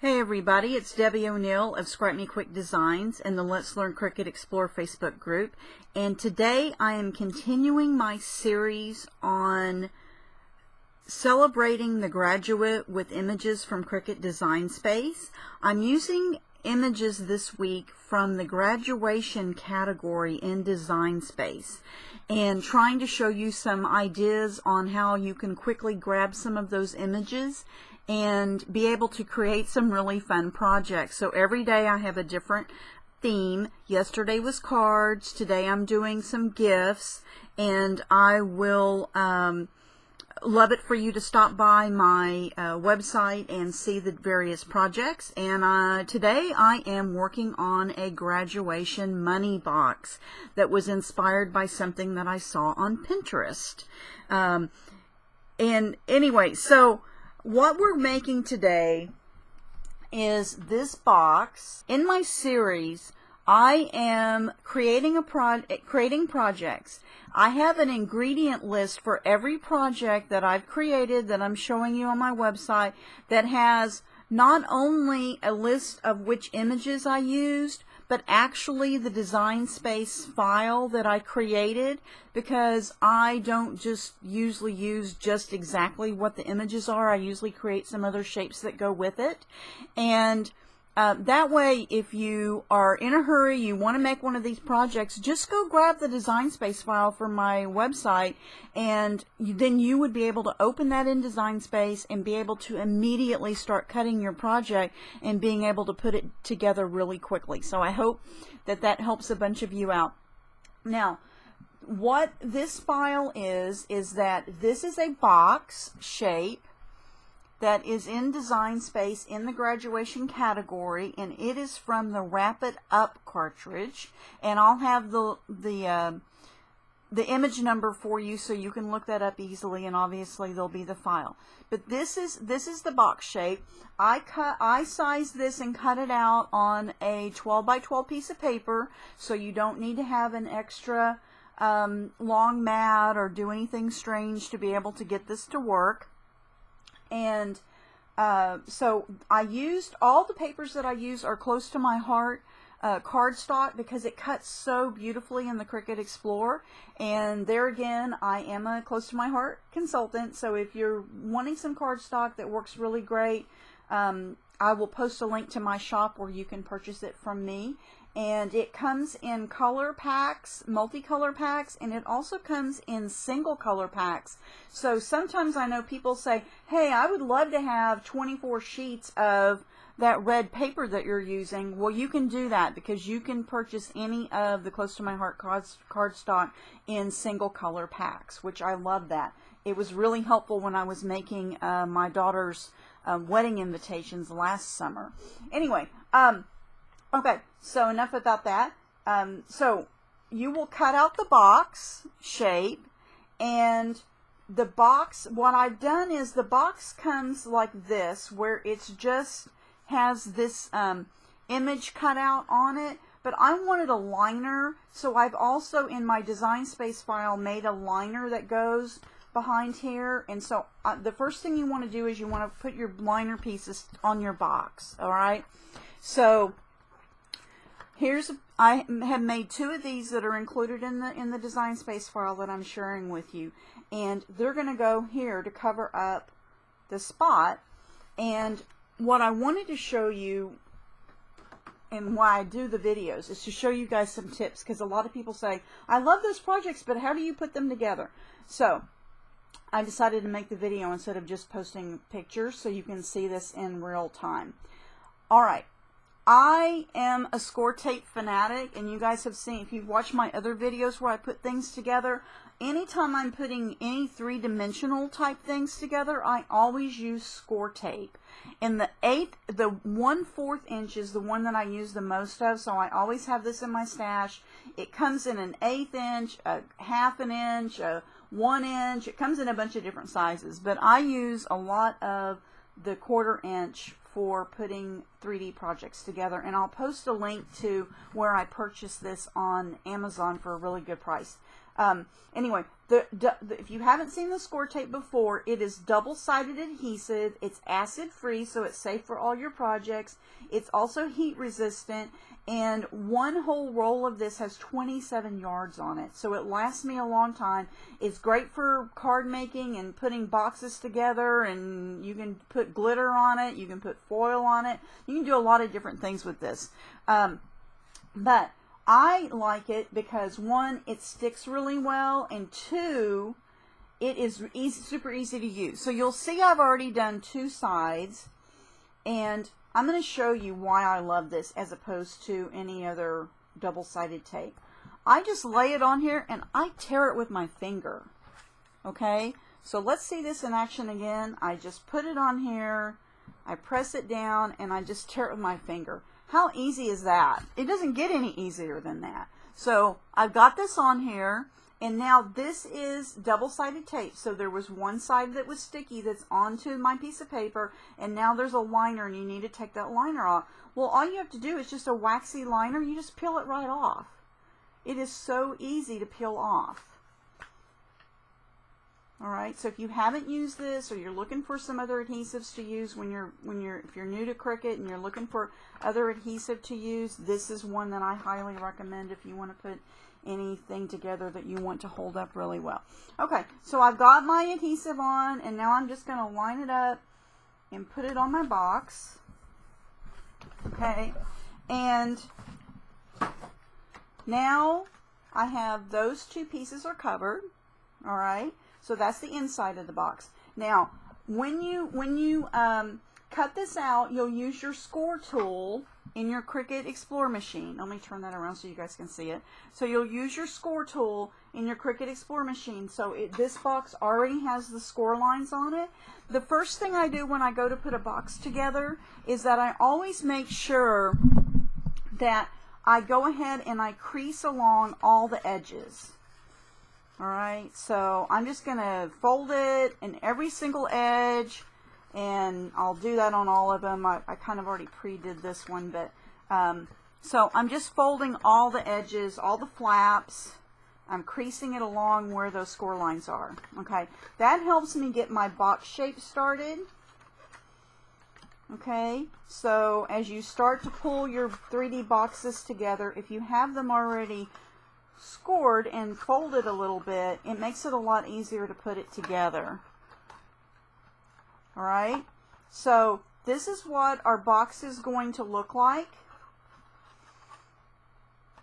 Hey everybody, it's Debbie O'Neill of Scrap Me Quick Designs and the Let's Learn Cricut Explore Facebook group. And today I am continuing my series on celebrating the graduate with images from Cricut Design Space. I'm using images this week from the graduation category in Design Space and trying to show you some ideas on how you can quickly grab some of those images and be able to create some really fun projects. So every day I have a different theme. Yesterday was cards, today I'm doing some gifts, and I will love it for you to stop by my website and see the various projects. And today I am working on a graduation money box that was inspired by something that I saw on Pinterest. And anyway, so what we're making today is this box. In my series, I am creating projects. I have an ingredient list for every project that I've created that I'm showing you on my website that has not only a list of which images I used, but actually the Design Space file that I created, because I don't just usually use just exactly what the images are. I usually create some other shapes that go with it. And that way, if you are in a hurry, you want to make one of these projects, just go grab the Design Space file from my website, and then you would be able to open that in Design Space and be able to immediately start cutting your project and being able to put it together really quickly. So I hope that that helps a bunch of you out. Now, what this file is that this is a box shape that is in Design Space in the graduation category, and it is from the Wrap It Up cartridge, and I'll have the image number for you so you can look that up easily, and obviously there'll be the file. But this is the box shape. I sized this and cut it out on a 12 by 12 piece of paper, so you don't need to have an extra long mat or do anything strange to be able to get this to work. And so I used, all the papers that I use are close to my heart, cardstock, because it cuts so beautifully in the Cricut Explorer. And there again, I am a close to my heart consultant, so if you're wanting some cardstock that works really great, I will post a link to my shop where you can purchase it from me. And it comes in color packs, multicolor packs, and it also comes in single color packs. So sometimes I know people say, hey, I would love to have 24 sheets of that red paper that you're using. Well, you can do that because you can purchase any of the Close to My Heart cardstock in single color packs, which I love that. It was really helpful when I was making my daughter's wedding invitations last summer. Anyway, okay, so enough about that. So you will cut out the box shape, and the box, what I've done is the box comes like this, where it's just has this image cut out on it, but I wanted a liner, so I've also in my Design Space file made a liner that goes behind here. And so the first thing you want to do is you want to put your liner pieces on your box. All right, so I have made two of these that are included in the Design Space file that I'm sharing with you, and they're going to go here to cover up the spot. And what I wanted to show you, and why I do the videos, is to show you guys some tips, because a lot of people say, I love those projects, but how do you put them together? So I decided to make the video instead of just posting pictures, so you can see this in real time. All right. I am a score tape fanatic, and you guys have seen, if you've watched my other videos where I put things together, anytime I'm putting any three-dimensional type things together, I always use score tape. And the 1/4 inch is the one that I use the most of, so I always have this in my stash. It comes in an 1/8 inch, a 1/2 inch, a 1 inch. It comes in a bunch of different sizes, but I use a lot of the 1/4 inch for putting 3D projects together, and I'll post a link to where I purchased this on Amazon for a really good price. Anyway, if you haven't seen the score tape before, it is double-sided adhesive. It's acid-free, so it's safe for all your projects. It's also heat-resistant, and one whole roll of this has 27 yards on it, so it lasts me a long time. It's great for card making and putting boxes together, and you can put glitter on it, you can put foil on it. You can do a lot of different things with this. But I like it because, one, it sticks really well, and two, it is super easy to use. So you'll see I've already done 2 sides, and I'm going to show you why I love this as opposed to any other double-sided tape. I just lay it on here and I tear it with my finger. Okay, so let's see this in action again. I just put it on here, I press it down, and I just tear it with my finger. How easy is that? It doesn't get any easier than that. So I've got this on here, and now this is double-sided tape. So there was one side that was sticky that's onto my piece of paper, and now there's a liner, and you need to take that liner off. Well, all you have to do is just a waxy liner. You just peel it right off. It is so easy to peel off. All right, so if you haven't used this, or you're looking for some other adhesives to use if you're new to Cricut and you're looking for other adhesive to use, this is one that I highly recommend if you want to put anything together that you want to hold up really well. Okay, so I've got my adhesive on, and now I'm just going to line it up and put it on my box. Okay, and now I have those 2 pieces are covered. All right. So that's the inside of the box. Now, when you cut this out, you'll use your score tool in your Cricut Explore machine. Let me turn that around so you guys can see it. So you'll use your score tool in your Cricut Explore machine. So this box already has the score lines on it. The first thing I do when I go to put a box together is that I always make sure that I go ahead and I crease along all the edges. Alright, so I'm just going to fold it in every single edge, and I'll do that on all of them. I kind of already pre-did this one, but so I'm just folding all the edges, all the flaps. I'm creasing it along where those score lines are. Okay, that helps me get my box shape started. Okay, so as you start to pull your 3D boxes together, if you have them already scored and folded a little bit, it makes it a lot easier to put it together. Alright, so this is what our box is going to look like.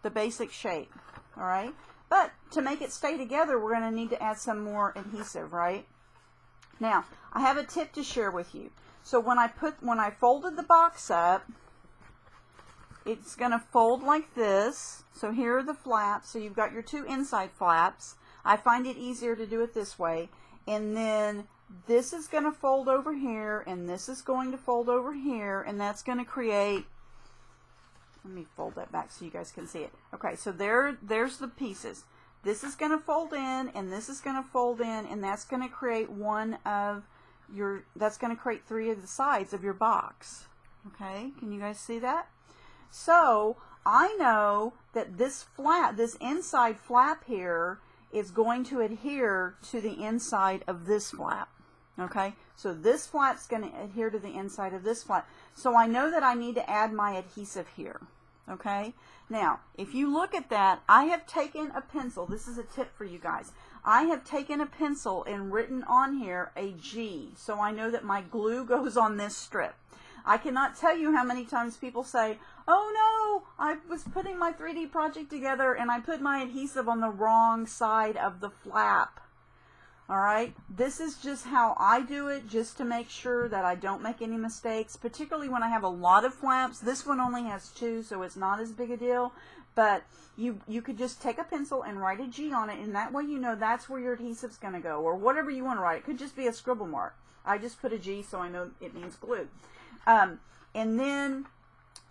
The basic shape. Alright, but to make it stay together, we're going to need to add some more adhesive, right? Now, I have a tip to share with you. So when I folded the box up, it's going to fold like this. So here are the flaps. So you've got your 2 inside flaps. I find it easier to do it this way. And then this is going to fold over here, and this is going to fold over here, and that's going to create, let me fold that back so you guys can see it. Okay, so there's the pieces. This is going to fold in, and this is going to fold in, and that's going to create that's going to create 3 of the sides of your box. Okay, can you guys see that? So I know that this inside flap here is going to adhere to the inside of this flap. Okay, so this flap's going to adhere to the inside of this flap. So I know that I need to add my adhesive here. Okay, now if you look at that, I have taken a pencil. This is a tip for you guys. I have taken a pencil and written on here a G, so I know that my glue goes on this strip. I cannot tell you how many times people say, oh no, I was putting my 3D project together and I put my adhesive on the wrong side of the flap. Alright, this is just how I do it, just to make sure that I don't make any mistakes, particularly when I have a lot of flaps. This one only has 2, so it's not as big a deal, but you could just take a pencil and write a G on it, and that way you know that's where your adhesive's going to go, or whatever you want to write. It could just be a scribble mark. I just put a G so I know it means glue. And then,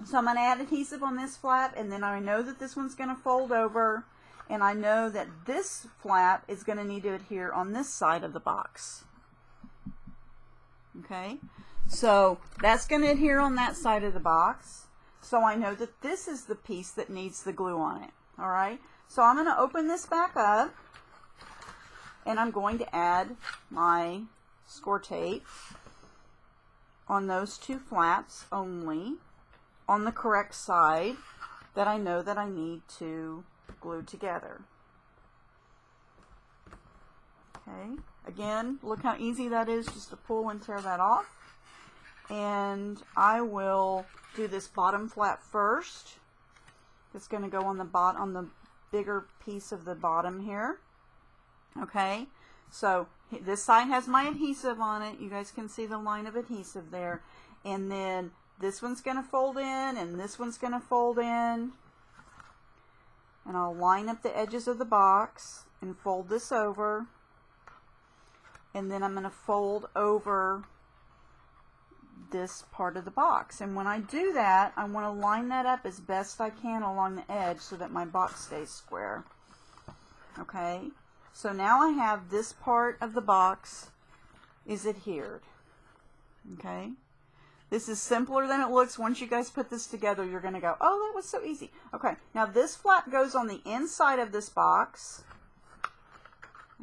so I'm going to add adhesive on this flap, and then I know that this one's going to fold over, and I know that this flap is going to need to adhere on this side of the box. Okay, so that's going to adhere on that side of the box, so I know that this is the piece that needs the glue on it. Alright, so I'm going to open this back up, And I'm going to add my score tape on those two flaps only, on the correct side that I know that I need to glue together. Okay, again, look how easy that is just to pull and tear that off. And I will do this bottom flap first. It's going to go on the bigger piece of the bottom here. Okay, so this side has my adhesive on it. You guys can see the line of adhesive there. And then this one's going to fold in, and this one's going to fold in. And I'll line up the edges of the box and fold this over. And then I'm going to fold over this part of the box. And when I do that, I want to line that up as best I can along the edge so that my box stays square. Okay, so now I have this part of the box is adhered. Okay, this is simpler than it looks. Once you guys put this together, you're going to go, oh, that was so easy. Okay, now this flap goes on the inside of this box.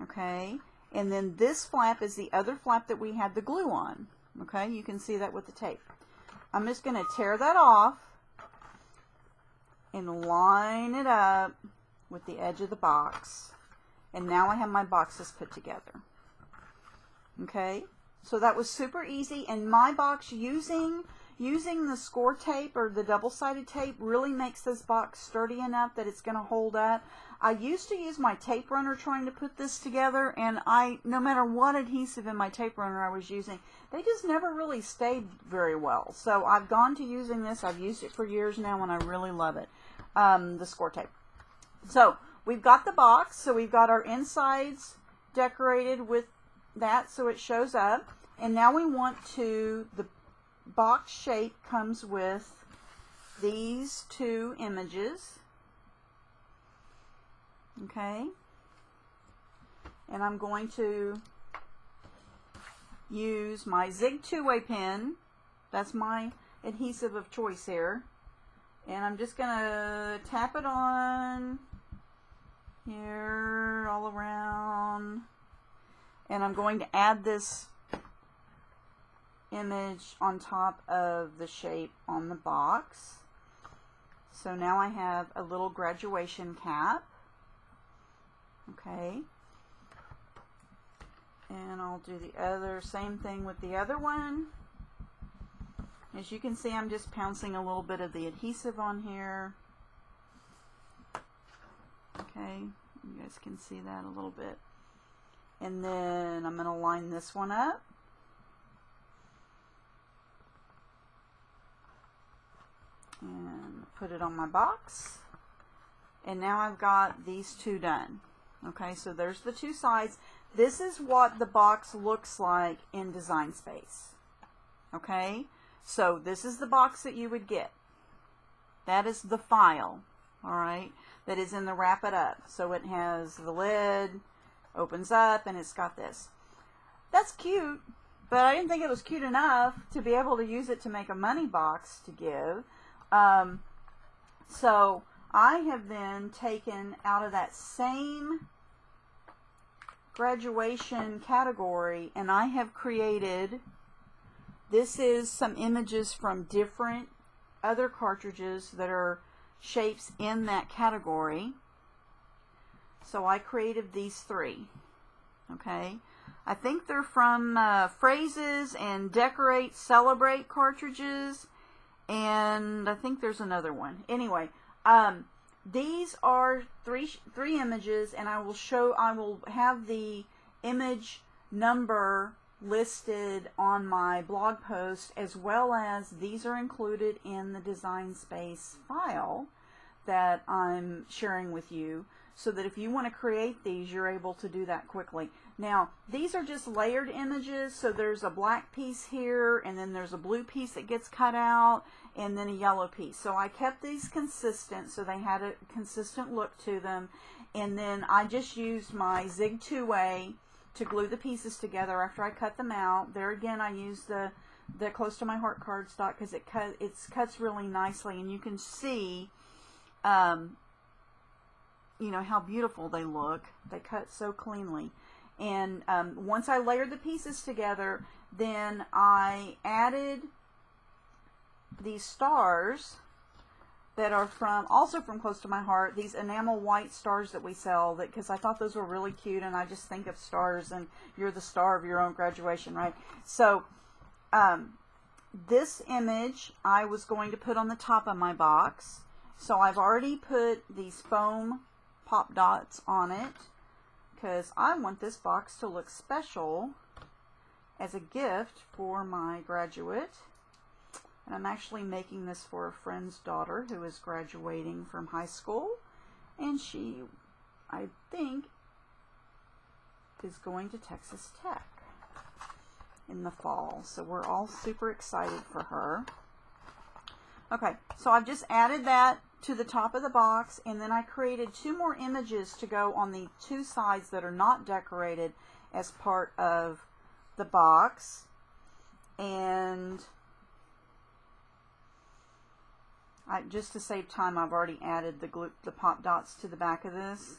Okay, and then this flap is the other flap that we had the glue on. Okay, you can see that with the tape. I'm just going to tear that off and line it up with the edge of the box. And now I have my boxes put together. Okay, so that was super easy. And my box, using the score tape or the double-sided tape really makes this box sturdy enough that it's going to hold up. I used to use my tape runner trying to put this together, and no matter what adhesive in my tape runner I was using, they just never really stayed very well. So I've gone to using this. I've used it for years now, and I really love it, the score tape. So we've got the box, so we've got our insides decorated with that so it shows up. And now we want to, the box shape comes with these two images. Okay, and I'm going to use my Zig two-way pen. That's my adhesive of choice here. And I'm just going to tap it on here all around. And I'm going to add this image on top of the shape on the box. So now I have a little graduation cap. Okay, and I'll do the same thing with the other one. As you can see, I'm just pouncing a little bit of the adhesive on here. Okay, you guys can see that a little bit. And then I'm going to line this one up. And put it on my box. And now I've got these two done. Okay, so there's the two sides. This is what the box looks like in Design Space. Okay, so this is the box that you would get. That is the file, all right, that is in the Wrap It Up. So it has the lid, opens up, and it's got this. That's cute, but I didn't think it was cute enough to be able to use it to make a money box to give. So I have then taken out of that same graduation category, and I have created, this is some images from different other cartridges that are shapes in that category. So I created these three. Okay, I think they're from Phrases and Decorate, Celebrate cartridges, and I think there's another one. Anyway, these are three images, and I will have the image number listed on my blog post, as well as these are included in the Design Space file that I'm sharing with you, so that if you want to create these, you're able to do that quickly. Now, these are just layered images, so there's a black piece here, and then there's a blue piece that gets cut out, and then a yellow piece. So I kept these consistent, so they had a consistent look to them. And then I just used my Zig two-way to glue the pieces together after I cut them out. There again, I used the Close to My Heart cardstock because it cuts really nicely, and you can see you know, how beautiful they look. They cut so cleanly. And once I layered the pieces together, then I added these stars that are also from Close to My Heart, these enamel white stars that we sell, because I thought those were really cute, and I just think of stars, and you're the star of your own graduation, right? So this image I was going to put on the top of my box. So I've already put these foam pop dots on it because I want this box to look special as a gift for my graduate. And I'm actually making this for a friend's daughter who is graduating from high school, and she, I think, is going to Texas Tech in the fall. So we're all super excited for her. Okay, so I've just added that to the top of the box, and then I created 2 more images to go on the 2 sides that are not decorated as part of the box. And just to save time, I've already added the pop dots to the back of this.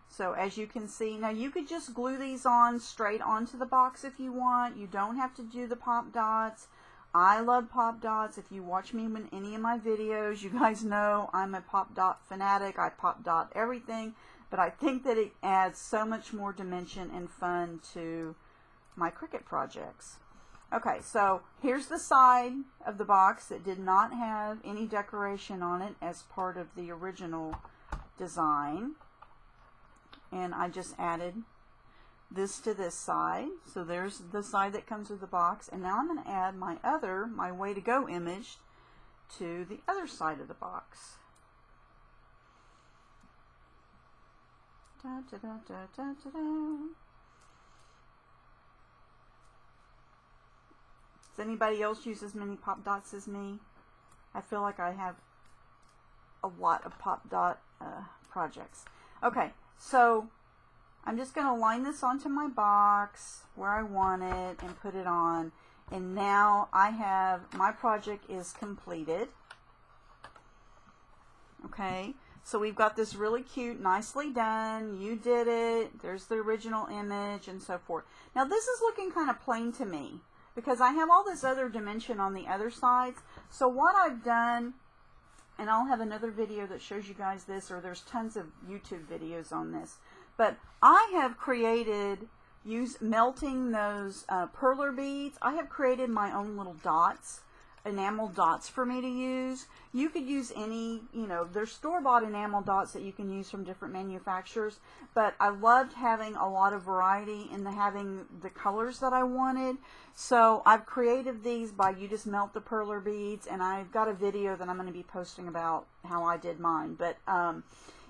So as you can see, now you could just glue these on straight onto the box if you want. You don't have to do the pop dots. I love pop dots. If you watch me in any of my videos, you guys know I'm a pop dot fanatic. I pop dot everything, but I think that it adds so much more dimension and fun to my Cricut projects. Okay, so here's the side of the box that did not have any decoration on it as part of the original design. And I just added this to this side. So there's the side that comes with the box. And now I'm going to add my way to go image to the other side of the box. Da, da, da, da, da, da, da. Does anybody else use as many pop dots as me? I feel like I have a lot of pop dot projects. Okay, so I'm just going to line this onto my box where I want it and put it on. And now my project is completed. Okay, so we've got this really cute, nicely done. You did it. There's the original image and so forth. Now this is looking kind of plain to me, because I have all this other dimension on the other sides. So what I've done, and I'll have another video that shows you guys this, or there's tons of YouTube videos on this, but I have created, melting those perler beads, I have created my own little dots, enamel dots for me to use. You could use any, there's store-bought enamel dots that you can use from different manufacturers, but I loved having a lot of variety in having the colors that I wanted. So I've created these by, you just melt the perler beads, and I've got a video that I'm going to be posting about how I did mine. But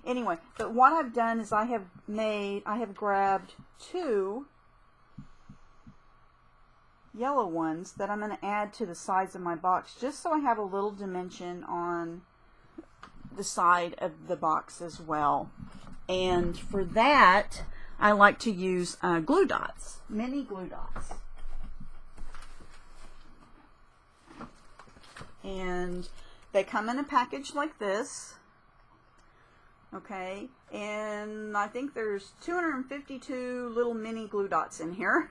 anyway, but what I've done is I have grabbed 2 yellow ones that I'm going to add to the sides of my box, just so I have a little dimension on the side of the box as well. And for that, I like to use glue dots, mini glue dots. And they come in a package like this. Okay, and I think there's 252 little mini glue dots in here.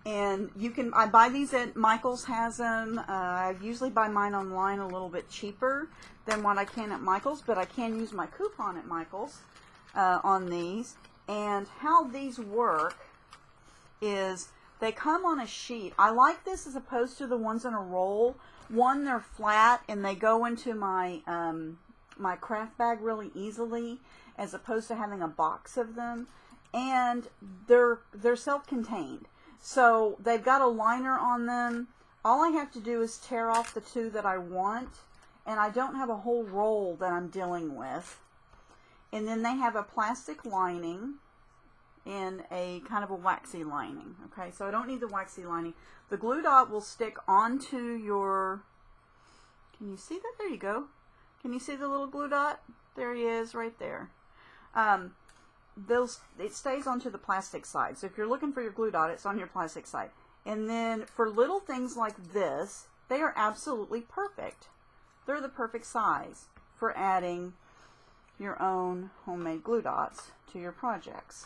And I buy these at Michael's has them. I usually buy mine online a little bit cheaper than what I can at Michael's, but I can use my coupon at Michael's on these. And how these work is they come on a sheet. I like this as opposed to the ones in a roll. One, they're flat and they go into my my craft bag really easily, as opposed to having a box of them. And they're self-contained. So they've got a liner on them. All I have to do is tear off the 2 that I want, and I don't have a whole roll that I'm dealing with. And then they have a plastic lining and a kind of a waxy lining. Okay, so I don't need the waxy lining. The glue dot will stick onto your, can you see that? There you go. Can you see the little glue dot? There he is right there. It stays onto the plastic side. So if you're looking for your glue dot, it's on your plastic side. And then for little things like this, they are absolutely perfect. They're the perfect size for adding your own homemade glue dots to your projects.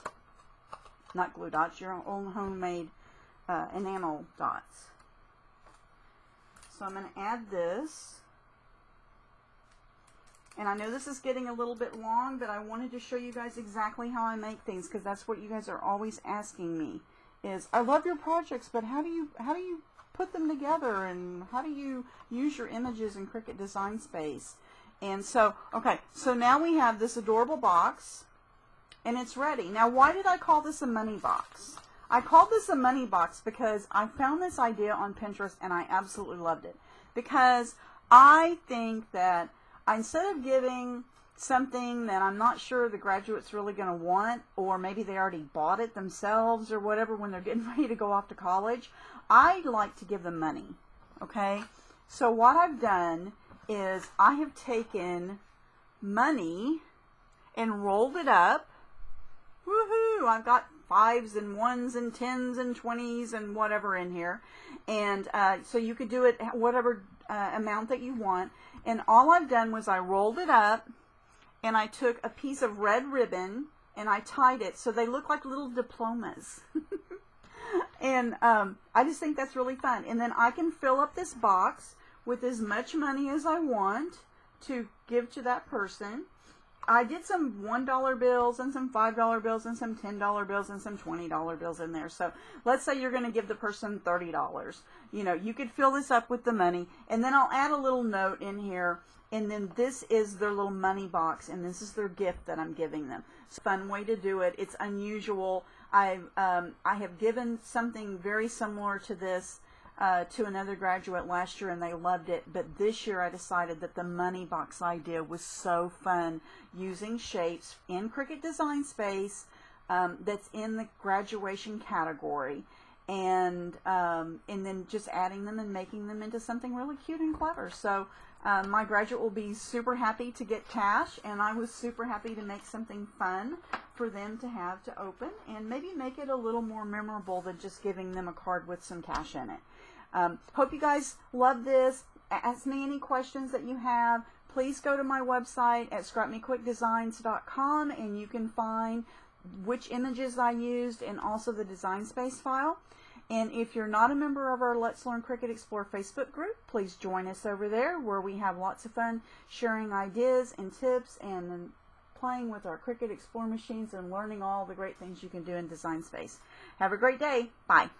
not glue dots, your own homemade enamel dots. So I'm going to add this. And I know this is getting a little bit long, but I wanted to show you guys exactly how I make things, because that's what you guys are always asking me. Is I love your projects, but how do you put them together, and how do you use your images in Cricut Design Space? And so, okay, so now we have this adorable box, and it's ready. Now, why did I call this a money box? I called this a money box because I found this idea on Pinterest, and I absolutely loved it. Because I think that instead of giving something that I'm not sure the graduate's really going to want, or maybe they already bought it themselves or whatever when they're getting ready to go off to college, I like to give them money, okay? So what I've done is I have taken money and rolled it up. Woohoo! I've got 5s and 1s and 10s and 20s and whatever in here. And so you could do it whatever amount that you want. And all I've done was I rolled it up, and I took a piece of red ribbon and I tied it so they look like little diplomas. And I just think that's really fun. And then I can fill up this box with as much money as I want to give to that person. I did some $1 bills and some $5 bills and some $10 bills and some $20 bills in there. So let's say you're going to give the person $30. You know, you could fill this up with the money, and then I'll add a little note in here, and then this is their little money box, and this is their gift that I'm giving them. It's a fun way to do it. It's unusual. I have given something very similar to this to another graduate last year, and they loved it. But this year I decided that the money box idea was so fun, using shapes in Cricut Design Space that's in the graduation category, and then just adding them and making them into something really cute and clever. So my graduate will be super happy to get cash, and I was super happy to make something fun for them to have to open, and maybe make it a little more memorable than just giving them a card with some cash in it. Hope you guys love this. Ask me any questions that you have. Please go to my website at scrapmequickdesigns.com, and you can find which images I used and also the Design Space file. And if you're not a member of our Let's Learn Cricut Explore Facebook group, please join us over there, where we have lots of fun sharing ideas and tips and playing with our Cricut Explore machines and learning all the great things you can do in Design Space. Have a great day. Bye.